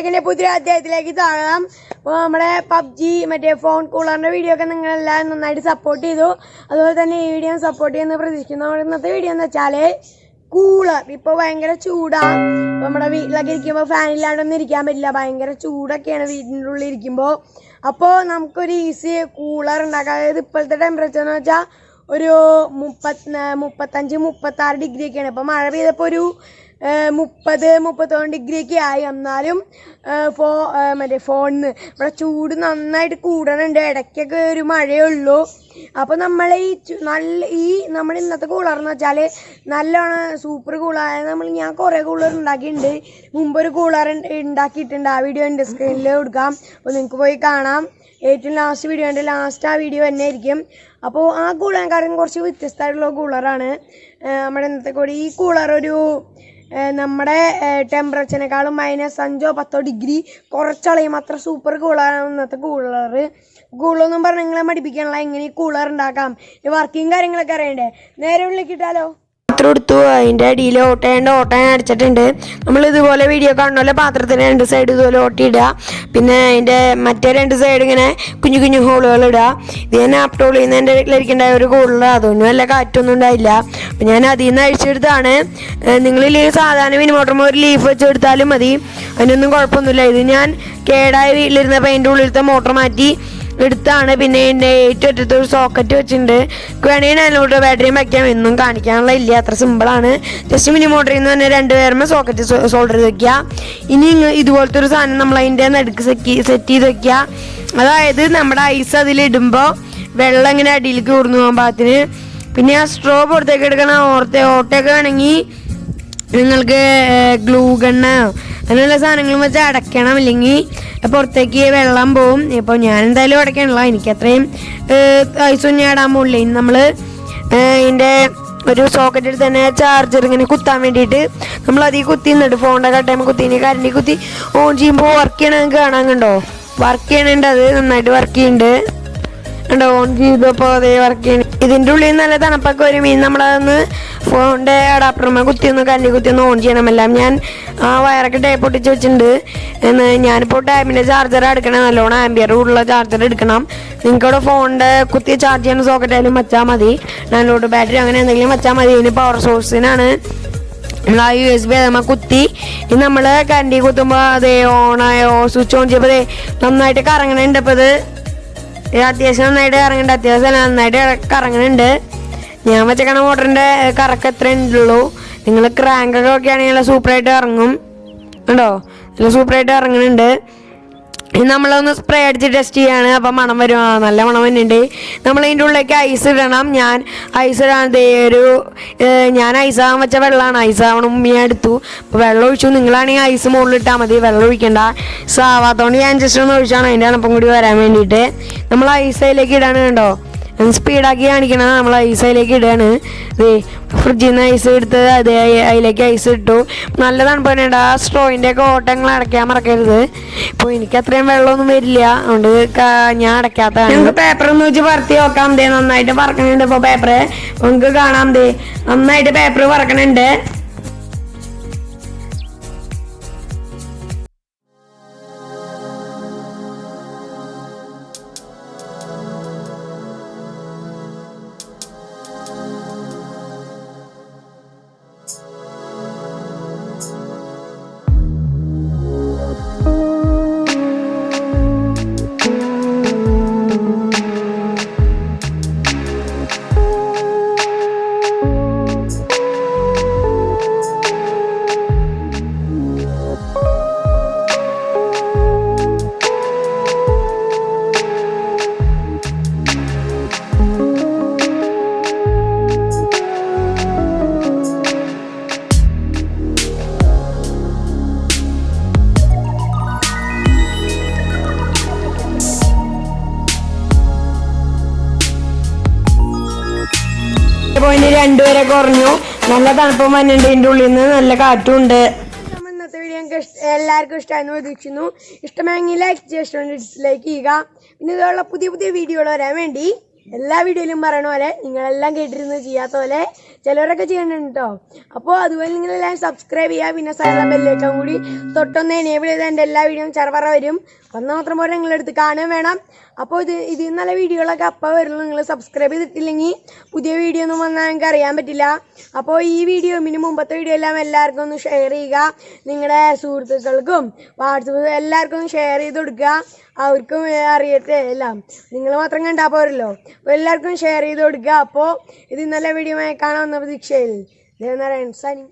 വ്ളോഗിന്റെ പുതിയ അധ്യായത്തിലേക്ക് സ്വാഗതം. അപ്പോൾ നമ്മുടെ പബ്ജി മറ്റേ ഫോൺ കൂളറിന്റെ വീഡിയോ ഒക്കെ നിങ്ങളെല്ലാം നന്നായിട്ട് സപ്പോർട്ട് ചെയ്തു. അതുപോലെ തന്നെ ഈ വീഡിയോ സപ്പോർട്ട് ചെയ്യുന്ന പ്രതീക്ഷിക്കുന്നു. നമ്മുടെ ഇന്നത്തെ വീഡിയോ എന്ന് വെച്ചാൽ കൂളർ. ഇപ്പോൾ ഭയങ്കര ചൂടാണ്. നമ്മുടെ വീട്ടിലൊക്കെ ഇരിക്കുമ്പോൾ ഫാനില്ലാണ്ടൊന്നും ഇരിക്കാൻ പറ്റില്ല. ഭയങ്കര ചൂടൊക്കെയാണ് വീടിൻ്റെ ഉള്ളിൽ ഇരിക്കുമ്പോൾ. അപ്പോൾ നമുക്കൊരു ഈസി കൂളർ ഉണ്ടാക്കാം. അതായത് ഇപ്പോഴത്തെ ടെമ്പറേച്ചർ എന്ന് വെച്ചാൽ ഒരു 35-36 ഡിഗ്രി ഒക്കെയാണ്. ഇപ്പോൾ മഴ പെയ്തപ്പോൾ ഒരു 30-31 ഡിഗ്രി ഒക്കെ ആയി. എന്നാലും മറ്റേ ഫോണിന് ഇവിടെ ചൂട് നന്നായിട്ട് കൂടണുണ്ട്. ഇടയ്ക്കൊക്കെ ഒരു മഴയുള്ളൂ. അപ്പോൾ നമ്മൾ നമ്മുടെ ഇന്നത്തെ കൂളറെന്ന് വെച്ചാൽ നല്ലോണം സൂപ്പർ കൂളർ. ഞാൻ കുറേ കൂളർ ഉണ്ടാക്കിയിട്ടുണ്ട്. മുമ്പൊരു കൂളർ ഉണ്ടാക്കിയിട്ടുണ്ട്. ആ വീഡിയോ എൻ്റെ സ്ക്രീനിൽ കൊടുക്കാം. അപ്പോൾ നിങ്ങൾക്ക് പോയി കാണാം. ഏറ്റവും ലാസ്റ്റ് വീഡിയോ ഉണ്ട്. ലാസ്റ്റ് ആ വീഡിയോ തന്നെ ആയിരിക്കും. അപ്പോൾ ആ കൂളറിനെക്കാളും കുറച്ച് വ്യത്യസ്തമായിട്ടുള്ള കൂളറാണ് നമ്മുടെ ഇന്നത്തെ കൂടി. ഈ കൂളർ ഒരു നമ്മുടെ ടെമ്പറേച്ചറിനേക്കാളും -5-10 ഡിഗ്രി കുറച്ചളയും. അത്ര സൂപ്പർ കൂളറാണ് ഇന്നത്തെ കൂളർ. കൂളൊന്നും പറഞ്ഞ് നിങ്ങളെ മടിപ്പിക്കാനുള്ള എങ്ങനെ ഈ കൂളർ ഉണ്ടാക്കാം, ഈ വർക്കിംഗ് കാര്യങ്ങളൊക്കെ അറിയണ്ടേ. നേരെ വിളിക്കിട്ടാലോ പാത്രം എടുത്തു. അതിൻ്റെ അടിയിൽ ഓട്ട അടിച്ചിട്ടുണ്ട്. നമ്മൾ ഇതുപോലെ വീഡിയോ കാണുമല്ലോ, പാത്രത്തിന് 2 സൈഡ് ഇതുപോലെ ഓട്ടിയിടുക. പിന്നെ അതിൻ്റെ മറ്റേ 2 സൈഡ് ഇങ്ങനെ കുഞ്ഞു കുഞ്ഞു ഹോളുകൾ ഇടുക. ഇത് ഞാൻ ആപ്റ്റോളിൽ നിന്ന് എൻ്റെ വീട്ടിലിരിക്കേണ്ട ഒരു കൂളർ. അതൊന്നും വല്ല കാറ്റൊന്നും ഉണ്ടായില്ല. അപ്പം ഞാൻ അതിൽ നിന്ന് അഴിച്ചെടുത്താണ്. നിങ്ങളിൽ സാധാരണ മിനിമോട്ടറും ഒരു ലീഫ് വെച്ചെടുത്താലും മതി, അതിനൊന്നും കുഴപ്പമൊന്നുമില്ല. ഇത് ഞാൻ കേടായ വീട്ടിലിരുന്നപ്പോൾ അതിൻ്റെ ഉള്ളിലത്തെ മോട്ടർ മാറ്റി എടുത്താണ്. പിന്നെ എൻ്റെ ഏറ്റവും അറ്റത്ത് ഒരു സോക്കറ്റ് വെച്ചിട്ടുണ്ട്. വേണമെങ്കിൽ അതിലോട്ട് ബാറ്ററിയും വയ്ക്കാം. എന്നും കാണിക്കാനുള്ള ഇല്ല, അത്ര സിമ്പിളാണ്. ജസ്റ്റ് മിനി മോട്ടറിൽ നിന്ന് തന്നെ 2 പേരുമേ സോക്കറ്റ് സോൾഡർ ചെയ്ത് വെക്കുക. ഇനി ഇതുപോലത്തെ ഒരു സാധനം നമ്മൾ അതിൻ്റെ നടുക്ക് സെറ്റ് ചെയ്ത് വെക്കുക. അതായത് നമ്മുടെ ഐസ് അതിലിടുമ്പോൾ വെള്ളം ഇങ്ങനെ അടിയിലേക്ക് ഊർന്നു പോകാൻ പാകത്തിന്. പിന്നെ ആ സ്ട്രോ പുറത്തേക്ക് എടുക്കണം. ഓട്ടയൊക്കെ വേണമെങ്കിൽ നിങ്ങൾക്ക് ഗ്ലൂ ഗണ്ണ് അങ്ങനെയുള്ള സാധനങ്ങളും വെച്ച് അടയ്ക്കണം, ഇല്ലെങ്കിൽ പുറത്തേക്ക് വെള്ളം പോവും. ഇപ്പോൾ ഞാൻ എന്തായാലും അടയ്ക്കണല്ലോ, എനിക്ക് അത്രയും ഐസൊന്നും ഇടാൻ പോകില്ല. ഇനി നമ്മൾ ഇതിൻ്റെ ഒരു സോക്കറ്റിൽ തന്നെ ചാർജർ ഇങ്ങനെ കുത്താൻ വേണ്ടിയിട്ട് നമ്മൾ അതിൽ കുത്തി നിന്നിട്ട് ഫോണിൻ്റെ കട്ടയുമ്പോൾ കുത്തി കറണ്ടി കുത്തി ഓൺ ചെയ്യുമ്പോൾ വർക്ക് ചെയ്യണമെങ്കിൽ കാണാൻ കണ്ടോ, വർക്ക് ചെയ്യണുണ്ട്. അത് നന്നായിട്ട് വർക്ക് ചെയ്യുന്നുണ്ട് കണ്ടോ. ഓൺ ചെയ്തപ്പോൾ അതേ വർക്ക് ചെയ്യണം. ഇതിൻ്റെ ഉള്ളിൽ നല്ല തണുപ്പൊക്കെ വരും. ഇനി നമ്മളതൊന്ന് ഫോണിൻ്റെ അഡാപ്റ്ററുമ്മ കുത്തിയൊന്ന് കറണ്ടി കുത്തിയൊന്ന് ഓൺ ചെയ്യണമെല്ലാം. ഞാൻ ആ വയറൊക്കെ ടേപ്പ് ഒട്ടിച്ച് വെച്ചിട്ടുണ്ട്. ഞാനിപ്പോൾ ടാബിൻ്റെ ചാർജർ എടുക്കണം, നല്ലോണം ആംബിയർ ഉള്ള ചാർജർ എടുക്കണം. നിങ്ങൾക്കവിടെ ഫോണിൻ്റെ കുത്തി ചാർജ് ചെയ്യുന്ന സോക്കറ്റായാലും വെച്ചാൽ മതി, ഡൗൺലോഡ് ബാറ്ററി അങ്ങനെ എന്തെങ്കിലും വെച്ചാൽ മതി. ഇതിന് പവർ സോഴ്സിനാണ്. നമ്മൾ ആ USB നമ്മൾ കുത്തി ഇനി നമ്മൾ കറണ്ടി കുത്തുമ്പോൾ അതേ ഓണായോ സ്വിച്ച് ഓൺ ചെയ്യുമ്പോൾ അതേ നന്നായിട്ട് കറങ്ങണുണ്ട്. ഇപ്പോൾ ഇത് അത്യാവശ്യം നന്നായിട്ട് കറങ്ങുന്നുണ്ട്. അത്യാവശ്യം നന്നായിട്ട് കറങ്ങുന്നുണ്ട്. ഞാൻ വെച്ചേക്കണ മോട്ടറിൻ്റെ കറക്കം എത്ര ഉള്ളൂ. നിങ്ങൾ ക്രാങ്കൊക്കെ ഒക്കെ ആണെങ്കിൽ സൂപ്പറായിട്ട് ഇറങ്ങും കേട്ടോ. നല്ല സൂപ്പറായിട്ട് ഇറങ്ങുന്നുണ്ട്. നമ്മളൊന്ന് സ്പ്രേ അടിച്ച് ടെസ്റ്റ് ചെയ്യാണ്. അപ്പം മണം വരും. നല്ല മണം വരുന്നുണ്ട്. നമ്മൾ അതിൻ്റെ ഉള്ളിലേക്ക് ഐസ് ഇടണം. ഞാൻ ഐസ് ഇടാൻ ഞാൻ ഐസാകാൻ വെച്ച വെള്ളമാണ്. ഐസാവണം ഞാൻ എടുത്തു. അപ്പോൾ വെള്ളം ഒഴിച്ചു. നിങ്ങളാണെങ്കിൽ ഐസ് മുകളിൽ ഇട്ടാൽ മതി, വെള്ളം ഒഴിക്കണ്ട. സാവാത്തോണ്ട് ഞാൻ ജസ്റ്റ് ഒന്ന് ഒഴിച്ചാണ് അതിൻ്റെ അണപ്പം കൂടി വരാൻ വേണ്ടിയിട്ട്. നമ്മൾ ഐസ് അതിലേക്ക് ഇടാണ് കണ്ടോ. സ്പീഡാക്കി കാണിക്കണം. നമ്മൾ ഐസ് അതിലേക്ക് ഇടുകയാണ്. ഫ്രിഡ്ജിൽ നിന്ന് ഐസ് എടുത്ത് അതേ അതിലേക്ക് ഐസ് ഇട്ടു. നല്ല തണുപ്പ് തന്നെയുണ്ട്. ആ സ്ട്രോയിൻ്റെ ഒക്കെ ഓട്ടങ്ങൾ അടയ്ക്കാൻ മറക്കരുത്. ഇപ്പോൾ എനിക്ക് അത്രയും വെള്ളമൊന്നും വരില്ല, അതുകൊണ്ട് ഞാൻ അടയ്ക്കാത്തതാണ്. നമുക്ക് പേപ്പർ ഒന്ന് വെച്ച് പറത്തി നോക്കാം. നന്നായിട്ട് പറക്കണുണ്ട്. ഇപ്പോൾ പേപ്പറ് നമുക്ക് കാണാം. നന്നായിട്ട് പേപ്പർ പറക്കണുണ്ട്. പോയിന്റ് 2 വരെ കുറഞ്ഞു. നല്ല തണുപ്പും വന്നിട്ടുണ്ട്. ഇതിൻ്റെ ഉള്ളിൽ നിന്ന് നല്ല കാറ്റും ഉണ്ട്. ഇന്നത്തെ വീഡിയോ എല്ലാവർക്കും ഇഷ്ടമായെന്ന് പ്രതീക്ഷിക്കുന്നു. ഇഷ്ടമായെങ്കിൽ ലൈക്ക് ഡിസ്ലൈക്ക് ചെയ്യുക. പിന്നെ ഇതുള്ള പുതിയ വീഡിയോകൾ വരാൻ വേണ്ടി എല്ലാ വീഡിയോയിലും പറയണ പോലെ നിങ്ങളെല്ലാം കേട്ടിരുന്ന് ചെയ്യാത്ത പോലെ ചിലവരൊക്കെ ചെയ്യണുണ്ട് കേട്ടോ. അപ്പോൾ അതുപോലെ നിങ്ങളെല്ലാം സബ്സ്ക്രൈബ് ചെയ്യുക. പിന്നെ സൈലം ബെല്ലേക്കും കൂടി തൊട്ടൊന്ന് എനേബിൾ ചെയ്താൽ എൻ്റെ എല്ലാ വീഡിയോയും ചെറുപറ വരും. വന്നാൽ മാത്രം പോലെ നിങ്ങളെടുത്ത് കാണുകയും വേണം. അപ്പോൾ ഇതിൽ നല്ല വീഡിയോകളൊക്കെ അപ്പം വരുള്ളൂ. നിങ്ങൾ സബ്സ്ക്രൈബ് ചെയ്തിട്ടില്ലെങ്കിൽ പുതിയ വീഡിയോ ഒന്നും വന്നാൽ നിങ്ങൾക്ക് അറിയാൻ പറ്റില്ല. അപ്പോൾ ഈ വീഡിയോ ഇതിന് മുമ്പത്തെ വീഡിയോ എല്ലാം എല്ലാവർക്കും ഒന്ന് ഷെയർ ചെയ്യുക. നിങ്ങളുടെ സുഹൃത്തുക്കൾക്കും വാട്സപ്പ് എല്ലാവർക്കും ഒന്ന് ഷെയർ ചെയ്ത് കൊടുക്കുക. അവർക്കും അറിയട്ടെ എല്ലാം. നിങ്ങൾ മാത്രം കണ്ടാൽ പോരല്ലോ. അപ്പോൾ എല്ലാവർക്കും ഷെയർ ചെയ്ത് കൊടുക്കുക. അപ്പോൾ ഇത് നല്ല വീഡിയോ കാണാമെന്ന പ്രതീക്ഷയിൽ ദേവനാരായൺ സാനി.